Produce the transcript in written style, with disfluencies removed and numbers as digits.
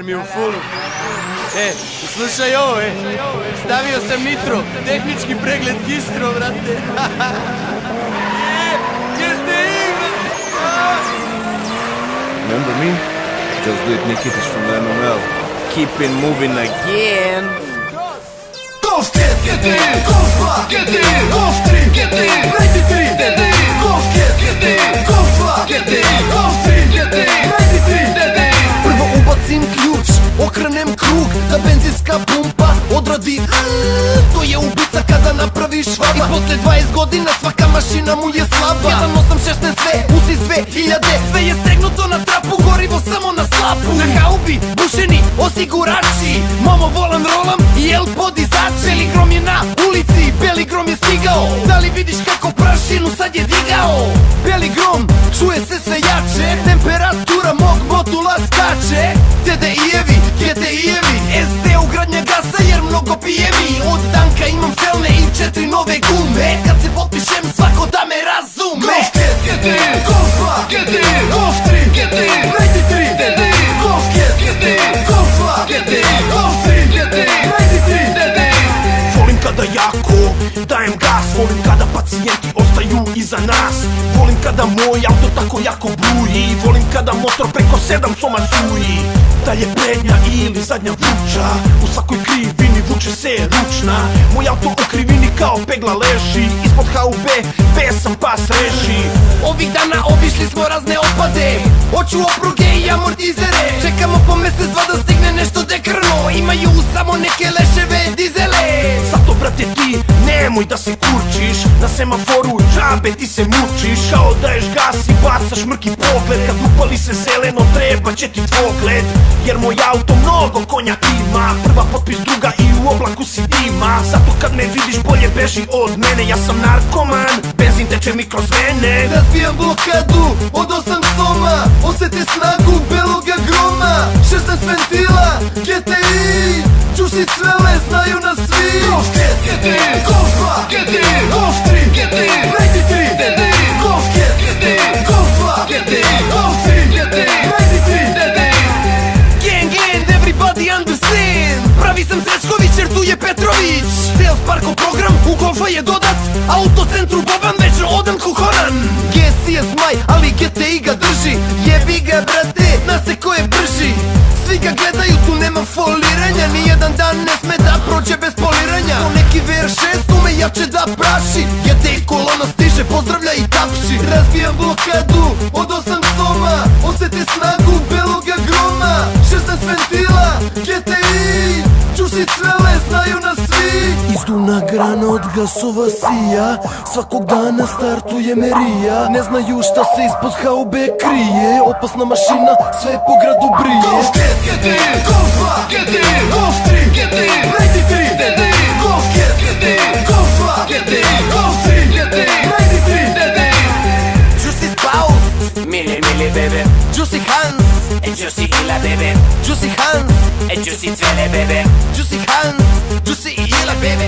Mi u fullu. Slušaj ovo, stavio sam nitro, tehnički pregled gistro, brate. Remember me? Just do it Nikitas from the MML. Keep it moving again. Golf 1, get in, Golf 2, get in, Golf 3, get in, 93, get in, Golf 1, get in, Golf 2, get in, Golf 3, get in, 93, get in. Prvo ubacim ključ, okrenem krug, da benzinska pumpa odradi. To je ubica kada napraviš švaba. I posle 20 godina svaka mašina mu je slaba. 1.8.16 sve, usi 2000, sve je stegnuto na trapu, gorivo samo na slapu. Na haubi, bušeni osigurači, mamo volan rolam i el podizač. Beli grom je na ulici, beli grom je stigao. Da li vidiš kako prašinu sad je digao? Beli grom, čuje se sve jače, temperatura mog motula skače. TDI-evi, GTI-evi, SD ugradnja gasa jer mnogo pije mi. Od Danka imam felne i 4 nove gume. Kad se potpišem svako da me razume. Golf 1, get in, Golf 2, get in, Golf 3, get in, 93, get in, Golf 1, get in, Golf 2, get in, Golf 3, get in, 93, get in. Volim kada jako dajem gas, volim kada pacijenti ostaju iza nas. Volim kada moj auto tako jako bruji, volim kada motor preko 7 soma suji. Da li je prednja ili zadnja vruća, u svakoj krivini vuče se ručna. Moj auto u krivini kao pegla leži, ispod HUB pesam pas reži. Ovih dana obišli smo razne otpade, hoću opruge i amortizere. Čekamo po mesec dva da stigne nešto dekrno, imaju samo neke leševe dizele. Zato brate ti nemoj da se kurčiš, na semaforu džabe ti se mučiš. Kao daješ gas i bacaš mrki pogled, kad upali se zeleno treba će ti dvogled. Jer moj auto mnogo konja ima, prva potpis druga i u oblaku si dima. Zato kad me vidiš bolje beži od mene, ja sam narkoman, benzin teče mi kroz vene. Razbijam blokadu od 8 soma, osjeti snagu beloga groma. 16 ventila, GTI, čuši svele, znaju nas svi. Golf 1, get in, Golf 2, get in, Golf 3, get in, 93, get in, Golf 1, get in, Golf 2, get in, Golf 3, get in, 93, get in. Everybody understand, pravi sam Srećković jer tu je Petrović. Sales Parko program u Golfa je dodat, autocentru Boban već odan kuhoran. GSS maj, ali GTI ga drži, jebi ga brate, zna se ko je brži. Svi ga gledaju, tu nema foliranja, nijedan dan ne sme da prođe bez poliranja. Ko neki VR6 ume jače da praši, GTI kolona stiže, pozdravlja i tapši. Razbijam blokadu od 8 soma, osjeti snagu beloga groma. 16 ventila, GTI, čuši svele, znaju nas svi. Izduvna grana od gasova sija, svakog dana startuje merija. Ne znaju šta se ispod HUB krije, opasna mašina sve po gradu brije. Golf 1, get in, Golf 2, get in, Golf 3, get in, 93, get in, Golf 1, get in, Golf 2, get in, Golf 3, get in, 93, get in. Juicy Spouse, Mili Mili bebe, Juicy Hans, and Juicy Ila bebe, Juicy Hans, and Juicy Cvele bebe, Juicy Hans, Juicy Ila bebe.